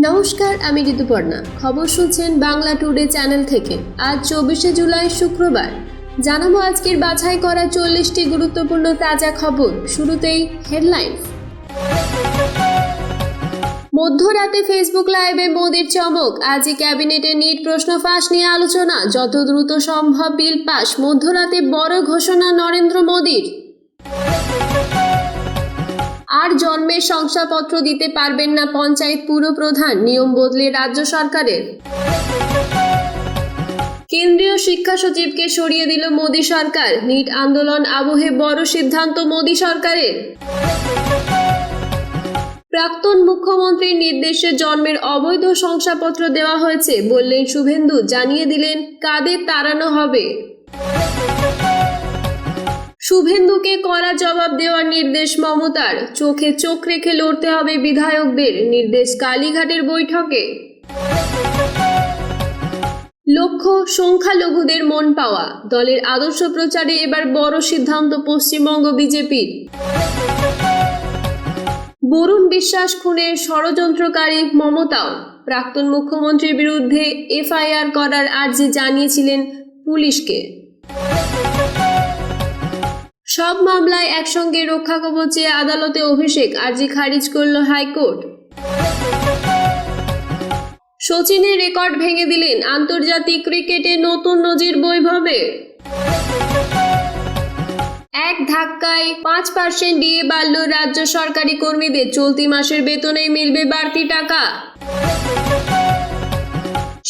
নমস্কার, আমি ঋতুপর্ণা। খবর শুনছেন বাংলা টুডে চ্যানেল থেকে। আজ 24শে জুলাই শুক্রবার। জানাবো আজকের বাছাই করা 40টি গুরুত্বপূর্ণ তাজা খবর। শুরুতেই হেডলাইন। মধ্যরাতে ফেসবুক লাইভে মোদির চমক। আজই ক্যাবিনেটে নিট প্রশ্ন ফাঁস নিয়ে আলোচনা। যত দ্রুত সম্ভব বিল পাস। মধ্যরাতে বড় ঘোষণা নরেন্দ্র মোদির। আর জন্মের শংসাপত্র দিতে পারবেন না পঞ্চায়েত পুরপ্রধান, নিয়ম বদলে রাজ্য সরকারের। কেন্দ্রীয় শিক্ষা সচিবকে সরিয়ে দিল মোদি সরকার। নিট আন্দোলন আবহে বড় সিদ্ধান্ত মোদি সরকারের। প্রাক্তন মুখ্যমন্ত্রীর নির্দেশে জন্মের অবৈধ শংসাপত্র দেওয়া হয়েছে বললেন শুভেন্দু। জানিয়ে দিলেন কাদের তাড়ানো হবে। শুভেন্দুকে কড়া জবাব দেওয়ার নির্দেশ মমতার। চোখে চোখ রেখে লড়তে হবে বিধায়কদের, নির্দেশ কালীঘাটের বৈঠকে। লক্ষ্য সংখ্যালঘুদের মন পাওয়া। দলের আদর্শ প্রচারে এবার বড় সিদ্ধান্ত পশ্চিমবঙ্গ বিজেপির। বরুণ বিশ্বাস খুনের ষড়যন্ত্রকারী মমতাও। প্রাক্তন মুখ্যমন্ত্রীর বিরুদ্ধে এফআইআর করার আর্জি জানিয়েছিলেন পুলিশকে। সব মামলায় একসঙ্গে রক্ষা কবচ চেয়ে আদালতে অভিষেক, আর্জি খারিজ করল হাইকোর্ট। সচিনের রেকর্ড ভেঙে দিলেন আন্তর্জাতিক ক্রিকেটে নতুন নজির বৈভবের। এক ধাক্কায় 5% ডিএ বাড়ল রাজ্য সরকারি কর্মীদের। চলতি মাসের বেতনেই মিলবে বাড়তি টাকা।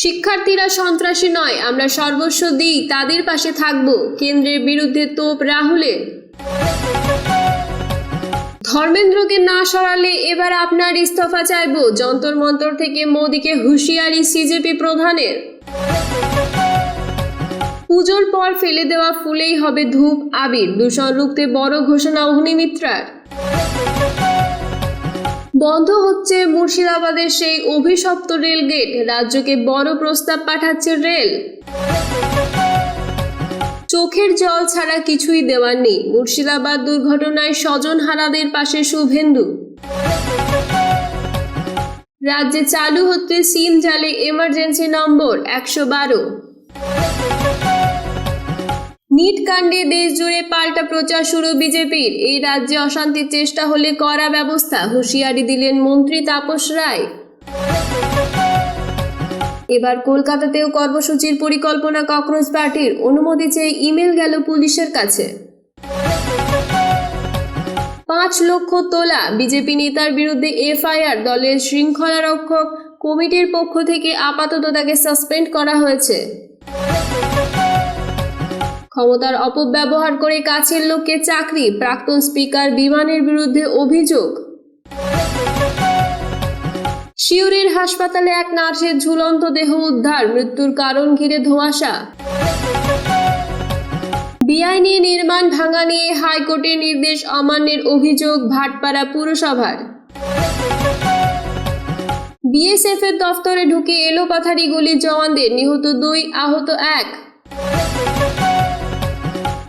শিক্ষার্থীরা সন্ত্রাসী নয়, আমরা সর্বস্ব দিই, তাদের পাশে থাকব। কেন্দ্রের বিরুদ্ধে তোপ রাহুলের। ধর্মেন্দ্রকে না সরালে এবার আপনার ইস্তফা চাইব। যন্তর মন্তর থেকে মোদিকে হুঁশিয়ারি সিজেপি প্রধানের। পুজোর পর ফেলে দেওয়া ফুলেই হবে ধূপ আবির। দূষণ রুখতে বড় ঘোষণা অগ্নিমিত্রার। বন্ধ হচ্ছে মুর্শিদাবাদের সেই অভিশপ্ত রেলগেট। রাজ্যকে বড় প্রস্তাব পাঠাচ্ছে রেল। চোখের জল ছাড়া কিছুই দেওয়ার নেই। মুর্শিদাবাদ দুর্ঘটনায় স্বজনহারাদের পাশে শুভেন্দু। রাজ্যে চালু হচ্ছে সিম জালে এমার্জেন্সি নম্বর 112। নিট কাণ্ডে দেশ জুড়ে পাল্টা প্রচার শুরু বিজেপির। এই রাজ্যে অশান্তির চেষ্টা হলে কড়া ব্যবস্থা, হুঁশিয়ারি দিলেন মন্ত্রী তাপস রায়। এবার কলকাতাতেও কর্মসূচির পরিকল্পনা ককরোচ পার্টির। অনুমতি চেয়ে ইমেল গেল পুলিশের কাছে। 5 লক্ষ তোলা বিজেপি নেতার বিরুদ্ধে এফআইআর। দলের শৃঙ্খলা রক্ষক কমিটির পক্ষ থেকে আপাতত তাকে সাসপেন্ড করা হয়েছে। ক্ষমতার অপব্যবহার করে কাছের লোককে চাকরি। প্রাক্তন স্পিকার বিমানের বিরুদ্ধে অভিযোগ। সিউড়ির হাসপাতালে এক নার্সের ঝুলন্ত দেহ উদ্ধার। মৃত্যুর কারণ ঘিরে ধোঁয়াশা। বেআইনি নির্মাণ ভাঙা নিয়ে হাইকোর্টের নির্দেশ অমান্যের অভিযোগ ভাটপাড়া পুরসভার। বিএসএফ এর দফতরে ঢুকে এলোপাথারি গুলি জওয়ানদের, নিহত 2, আহত 1।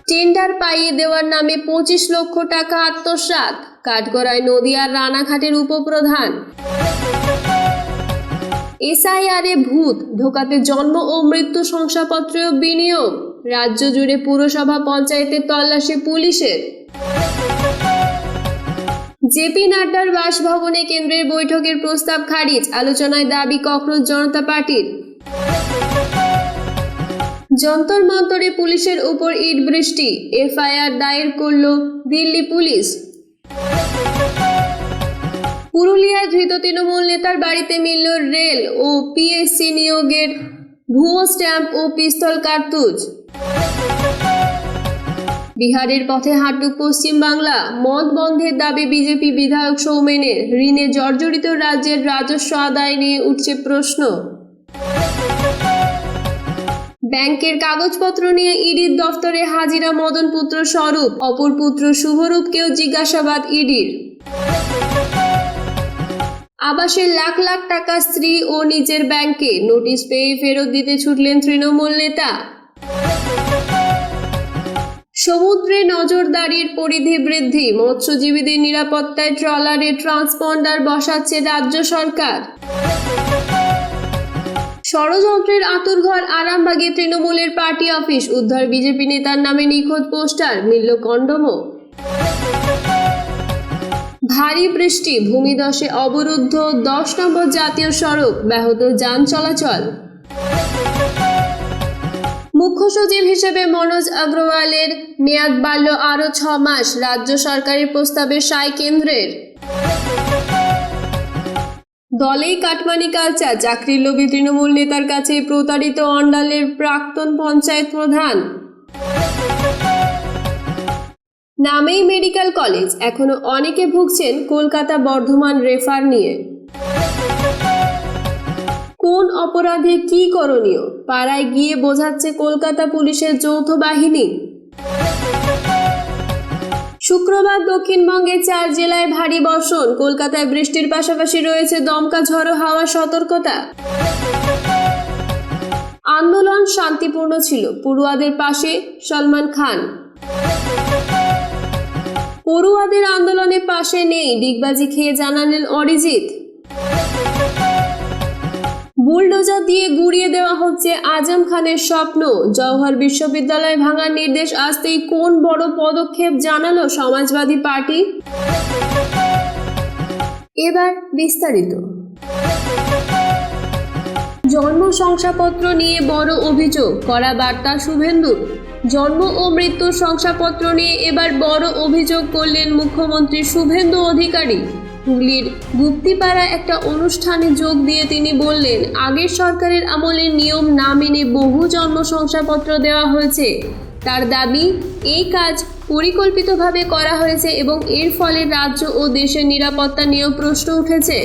টেন্ডার পাইয়ে দেওয়ার নামে 25 লক্ষ টাকা আত্মসাৎ। কাঠগড়ায় নদিয়ার রানাঘাটের উপপ্রধান। এসআইআর এ ভূত ঢোকাতে জন্ম ও মৃত্যু শংসাপত্রেও বিনিয়োগ। রাজ্য জুড়ে পুরসভা পঞ্চায়েতের তল্লাশি পুলিশের। জেপি নাড্ডার বাসভবনে কেন্দ্রের বৈঠকের প্রস্তাব খারিজ। আলোচনায় দাবি ককরোচ জনতা পার্টির। যন্তর মন্তরে পুলিশের উপর ইট বৃষ্টি। এফআইআর দায়ের করল দিল্লি পুলিশ। পুরুলিয়ায় ধৃত তৃণমূল নেতার বাড়িতে মিলল রেল ও পিএসসি নিয়োগের ভুয়ো স্ট্যাম্প ও পিস্তল কার্তুজ। বিহারের পথে হাঁটুক পশ্চিম বাংলা। মদ বন্ধের দাবি বিজেপি বিধায়ক সৌমেনের। ঋণে জর্জরিত রাজ্যের রাজস্ব আদায় নিয়ে উঠছে প্রশ্ন। ব্যাংকের কাগজপত্র নিয়ে ইডির দফতরে হাজিরা মদন পুত্র স্বরূপ। অপর পুত্র শুভরূপকেও জিজ্ঞাসাবাদ ইডির। আবাসের লাখ লাখ টাকা স্ত্রী ও নিজের ব্যাংকে। নোটিশ পেয়ে ফেরত দিতে ছুটলেন তৃণমূল নেতা। সমুদ্রে নজরদারির পরিধি বৃদ্ধি। মৎস্যজীবীদের নিরাপত্তায় ট্রলারে ট্রান্সপন্ডার বসাচ্ছে রাজ্য সরকার। ষড়যন্ত্রের আঁতুড়ঘর আরামবাগে তৃণমূলের পার্টি অফিস উদ্ধার, বিজেপি নেতার নামে নিখোঁজ পোস্টার, মিলল কন্ডোমও। ভারী বৃষ্টি, ভূমিধসে অবরুদ্ধ 10 নম্বর জাতীয় সড়ক, ব্যাহত যান চলাচল। মুখ্য সচিব হিসেবে মনোজ আগরওয়ালের মেয়াদ বাড়ল আরও 6 মাস, রাজ্য সরকারের প্রস্তাবে সায় কেন্দ্রের। দলেই কাটমানি কালচার, চাকরির লোভী তৃণমূল নেতার কাছে প্রতারিত অন্ডালের প্রাক্তন পঞ্চায়েত প্রধান। নামেই মেডিকেল কলেজ, এখনো অনেকে ভুগছেন কলকাতা বর্ধমান রেফার নিয়ে। কোন অপরাধে কি করণীয়, পাড়ায় গিয়ে বোঝাচ্ছে কলকাতা পুলিশের যৌথ বাহিনী। শুক্রবার দক্ষিণবঙ্গের 4 জেলায় ভারী বর্ষণ, কলকাতায় বৃষ্টির পাশাপাশি রয়েছে দমকা ঝড়ো হাওয়ার সতর্কতা। আন্দোলন শান্তিপূর্ণ ছিল, পড়ুয়াদের পাশে সলমান খান। পড়ুয়াদের আন্দোলনের পাশে নেই, ডিগবাজি খেয়ে জানালেন অরিজিৎ। বুলডোজার দিয়ে গুড়িয়ে দেওয়া হচ্ছে আজম খানের স্বপ্ন, জওহর বিশ্ববিদ্যালয় ভাঙার নির্দেশ আসতেই কোন বড় পদক্ষেপ, জানালো সমাজবাদী পার্টি। এবার বিস্তারিত। জন্ম শংসাপত্র নিয়ে বড় অভিযোগ, কড়া বার্তা শুভেন্দুর। জন্ম ও মৃত্যুর শংসাপত্র নিয়ে এবার বড় অভিযোগ করলেন মুখ্যমন্ত্রী শুভেন্দু অধিকারী। হুগলির গুপ্তিপাড়া একটা অনুষ্ঠানে যোগ দিয়ে তিনি বললেন, আগের সরকারের আমলে নিয়ম না মেনে বহু জন্ম শংসাপত্র দেওয়া হয়েছে। তার দাবি, এই কাজ পরিকল্পিতভাবে করা হয়েছে এবং এর ফলে রাজ্য ও দেশের নিরাপত্তা নিয়েও প্রশ্ন উঠেছে।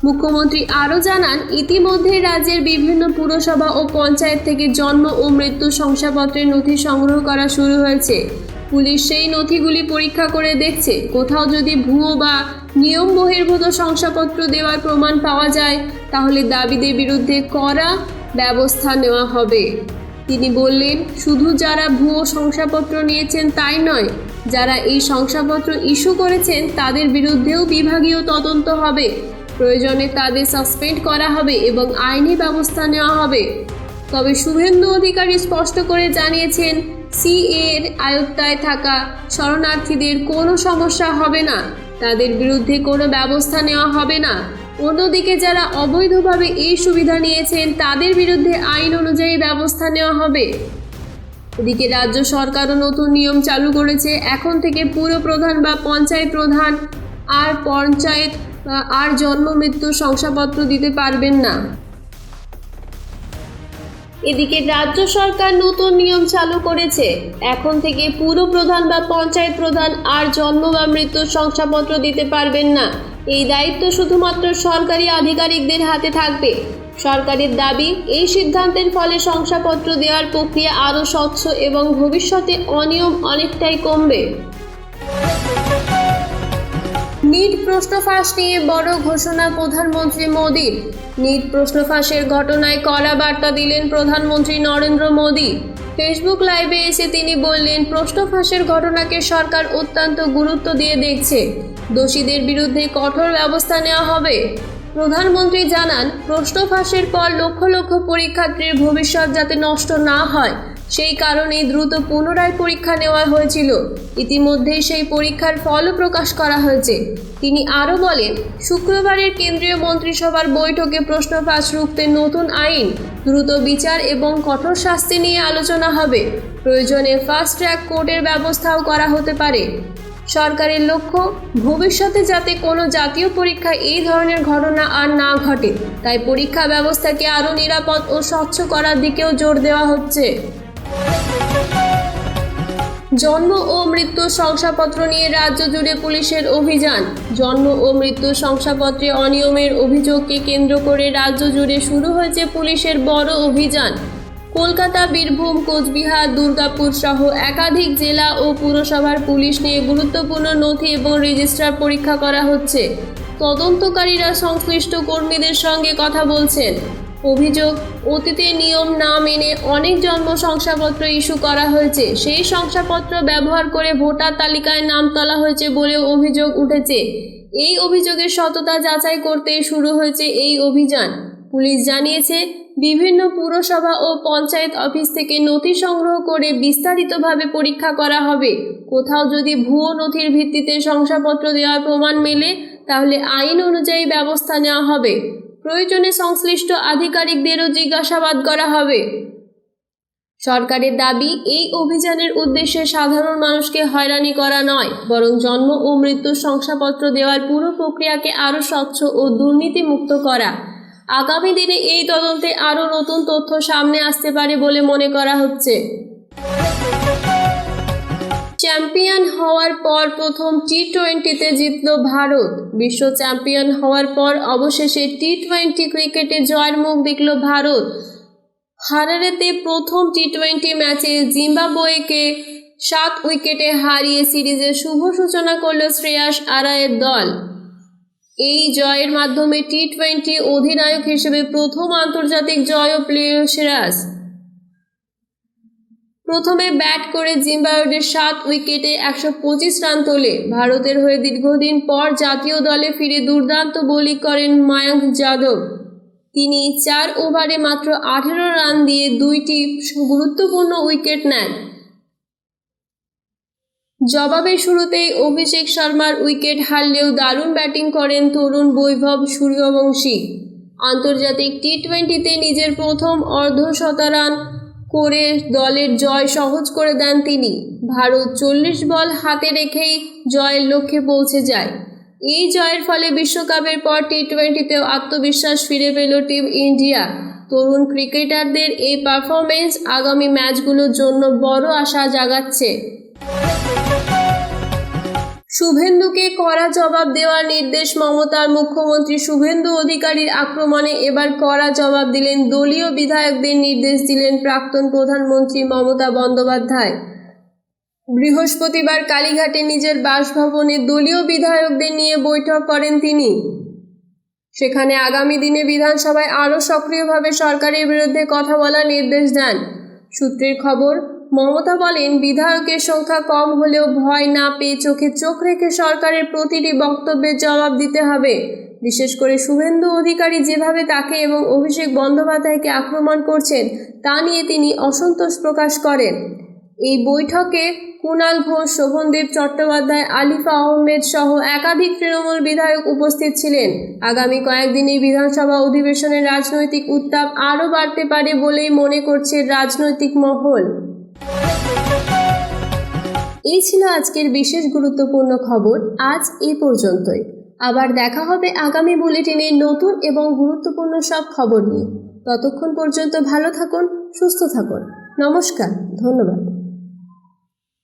মুখ্যমন্ত্রী আরও জানান, ইতিমধ্যে রাজ্যের বিভিন্ন পুরসভা ও পঞ্চায়েত থেকে জন্ম ও মৃত্যু শংসাপত্রের নথি সংগ্রহ করা শুরু হয়েছে। পুলিশ সেই নথিগুলি পরীক্ষা করে দেখছে, কোথাও যদি ভুয়ো বা নিয়ম বহির্ভূত শংসাপত্র দেওয়ার প্রমাণ পাওয়া যায় তাহলে দাবিদের বিরুদ্ধে কড়া ব্যবস্থা নেওয়া হবে। তিনি বললেন, শুধু যারা ভুয়ো শংসাপত্র নিয়েছেন তাই নয়, যারা এই শংসাপত্র ইস্যু করেছেন তাদের বিরুদ্ধেও বিভাগীয় তদন্ত হবে। প্রয়োজনে তাদের সাসপেন্ড করা হবে এবং আইনি ব্যবস্থা নেওয়া হবে। তবে শুভেন্দু অধিকারী স্পষ্ট করে জানিয়েছেন, সিএ এর আয়ত্তায় থাকা শরণার্থীদের কোনো সমস্যা হবে না, তাদের বিরুদ্ধে কোনো ব্যবস্থা নেওয়া হবে না। অন্যদিকে যারা অবৈধভাবে এই সুবিধা নিয়েছেন তাদের বিরুদ্ধে আইন অনুযায়ী ব্যবস্থা নেওয়া হবে। এদিকে রাজ্য সরকারও নতুন নিয়ম চালু করেছে, এখন থেকে পুর প্রধান বা পঞ্চায়েত প্রধান আর জন্ম মৃত্যুর শংসাপত্র দিতে পারবেন না। এদিকে রাজ্য সরকার নতুন নিয়ম চালু করেছে, এখন থেকে পুর প্রধান বা পঞ্চায়েত প্রধান আর জন্ম বা মৃত্যুর শংসাপত্র দিতে পারবেন না। এই দায়িত্ব শুধুমাত্র সরকারি আধিকারিকদের হাতে থাকবে। সরকারের দাবি, এই সিদ্ধান্তের ফলে শংসাপত্র দেওয়ার প্রক্রিয়া আরও স্বচ্ছ এবং ভবিষ্যতে অনিয়ম অনেকটাই কমবে। নিট প্রশ্ন ফাঁস নিয়ে বড় ঘোষণা প্রধানমন্ত্রী মোদীর। নিট প্রশ্ন ফাঁসের ঘটনায় কড়া বার্তা দিলেন প্রধানমন্ত্রী নরেন্দ্র মোদী। ফেসবুক লাইভে এসে তিনি বললেন, প্রশ্ন ফাঁসের ঘটনাকে সরকার অত্যন্ত গুরুত্ব দিয়ে দেখছে, দোষীদের বিরুদ্ধে কঠোর ব্যবস্থা নেওয়া হবে। প্রধানমন্ত্রী জানান, প্রশ্ন ফাঁসের পর লক্ষ লক্ষ পরীক্ষার্থীর ভবিষ্যৎ যাতে নষ্ট না হয় সেই কারণেই দ্রুত পুনরায় পরীক্ষা নেওয়া হয়েছিল। ইতিমধ্যেই সেই পরীক্ষার ফলও প্রকাশ করা হয়েছে। তিনি আরও বলেন, শুক্রবারের কেন্দ্রীয় মন্ত্রিসভার বৈঠকে প্রশ্ন ফাঁস রুখতে নতুন আইন, দ্রুত বিচার এবং কঠোর শাস্তি নিয়ে আলোচনা হবে। প্রয়োজনে ফাস্ট ট্র্যাক কোর্টের ব্যবস্থাও করা হতে পারে। সরকারের লক্ষ্য, ভবিষ্যতে যাতে কোনো জাতীয় পরীক্ষায় এই ধরনের ঘটনা আর না ঘটে, তাই পরীক্ষা ব্যবস্থাকে আরও নিরাপদ ও স্বচ্ছ করার দিকেও জোর দেওয়া হচ্ছে। জন্ম ও মৃত্যুর শংসাপত্র নিয়ে রাজ্য জুড়ে পুলিশের অভিযান। জন্ম ও মৃত্যুর শংসাপত্রে অনিয়মের অভিযোগকে কেন্দ্র করে রাজ্য জুড়ে শুরু হয়েছে পুলিশের বড় অভিযান। কলকাতা, বীরভূম, কোচবিহার, দুর্গাপুর সহ একাধিক জেলা ও পুরসভার পুলিশ নিয়ে গুরুত্বপূর্ণ নথি এবং রেজিস্টার পরীক্ষা করা হচ্ছে। তদন্তকারীরা সংশ্লিষ্ট কর্মীদের সঙ্গে কথা বলছেন। অভিযোগ, অতীতে নিয়ম না মেনে অনেক জন্ম শংসাপত্র ইস্যু করা হয়েছে। সেই শংসাপত্র ব্যবহার করে ভোটার তালিকায় নাম তোলা হয়েছে বলেও অভিযোগ উঠেছে। এই অভিযোগের সততা যাচাই করতে শুরু হয়েছে এই অভিযান। পুলিশ জানিয়েছে, বিভিন্ন পুরসভা ও পঞ্চায়েত অফিস থেকে নথি সংগ্রহ করে বিস্তারিতভাবে পরীক্ষা করা হবে। কোথাও যদি ভুয়ো নথির ভিত্তিতে শংসাপত্র দেওয়ার প্রমাণ মেলে তাহলে আইন অনুযায়ী ব্যবস্থা নেওয়া হবে। প্রয়োজনে সংশ্লিষ্ট আধিকারিকদেরও জিজ্ঞাসাবাদ করা হবে। সরকারের দাবি, এই অভিযানের উদ্দেশ্যে সাধারণ মানুষকে হয়রানি করা নয়, বরং জন্ম ও মৃত্যুর শংসাপত্র দেওয়ার পুরো প্রক্রিয়াকে আরও স্বচ্ছ ও দুর্নীতিমুক্ত করা। আগামী দিনে এই তদন্তে আরও নতুন তথ্য সামনে আসতে পারে বলে মনে করা হচ্ছে। চ্যাম্পিয়ন হওয়ার পর প্রথম টি-20তে জিতল ভারত। বিশ্ব চ্যাম্পিয়ন হওয়ার পর অবশেষে টি-20 ক্রিকেটে জয়ের মুখ দেখল ভারত। হারারেতে প্রথম টি-20 ম্যাচে জিম্বাবুয়েকে 7 উইকেটে হারিয়ে সিরিজের শুভ সূচনা করল শ্রেয়াস আয়ারের দল। এই জয়ের মাধ্যমে টি-20 অধিনায়ক হিসেবে প্রথম আন্তর্জাতিক জয়ও পেল শ্রেয়াস। প্রথমে ব্যাট করে জিম্বাবুয়ে 7 উইকেটে 125 রান তোলে। ভারতের হয়ে দীর্ঘদিন পর জাতীয় দলে ফিরে দুর্দান্ত বোলিং করেন মায়াঙ্ক যাদব। তিনি 4 ওভারে মাত্র 18 রান দিয়ে 2টি গুরুত্বপূর্ণ উইকেট নেন। জবাবে শুরুতেই অভিষেক শর্মার উইকেট হারলেও দারুণ ব্যাটিং করেন তরুণ বৈভব সূর্যবংশী। আন্তর্জাতিক টি-20তে নিজের প্রথম অর্ধশতরান করে দলের জয় সহজ করে দেন তিনি। ভারত 40 বল হাতে রেখেই জয়ের লক্ষ্যে পৌঁছে যায়। এই জয়ের ফলে বিশ্বকাপের পর টি-20তেও আত্মবিশ্বাস ফিরে পেল টিম ইন্ডিয়া। তরুণ ক্রিকেটারদের এই পারফরমেন্স আগামী ম্যাচগুলোর জন্য বড় আশা জাগাচ্ছে। শুভেন্দুকে কড়া জবাব দেওয়ার নির্দেশ মমতার। মুখ্যমন্ত্রী শুভেন্দু অধিকারীর আক্রমণে এবার কড়া জবাব দিলেন। দলীয় বিধায়কদের নির্দেশ দিলেন প্রাক্তন প্রধানমন্ত্রী মমতা বন্দ্যোপাধ্যায়। বৃহস্পতিবার কালীঘাটে নিজের বাসভবনে দলীয় বিধায়কদের নিয়ে বৈঠক করেন তিনি। সেখানে আগামী দিনে বিধানসভায় আরও সক্রিয়ভাবে সরকারের বিরুদ্ধে কথা বলার নির্দেশ দেন। সূত্রের খবর, মমতা বলেন, বিধায়কের সংখ্যা কম হলেও ভয় না পেয়ে চোখে চোখ রেখে সরকারের প্রতিটি বক্তব্যের জবাব দিতে হবে। বিশেষ করে শুভেন্দু অধিকারী যেভাবে তাকে এবং অভিষেক বন্দ্যোপাধ্যায়কে আক্রমণ করছেন তা নিয়ে তিনি অসন্তোষ প্রকাশ করেন। এই বৈঠকে কুণাল ঘোষ, শোভনদেব চট্টোপাধ্যায়, আলিফা আহমেদ সহ একাধিক তৃণমূল বিধায়ক উপস্থিত ছিলেন। আগামী কয়েকদিনে বিধানসভা অধিবেশনের রাজনৈতিক উত্তাপ আরও বাড়তে পারে বলেই মনে করছে রাজনৈতিক মহল। এই ছিল আজকের বিশেষ গুরুত্বপূর্ণ খবর। আজ এই পর্যন্তই। আবার দেখা হবে আগামী বুলেটিনে নতুন এবং গুরুত্বপূর্ণ সব খবর নিয়ে। ততক্ষণ পর্যন্ত ভালো থাকুন, সুস্থ থাকুন। নমস্কার, ধন্যবাদ।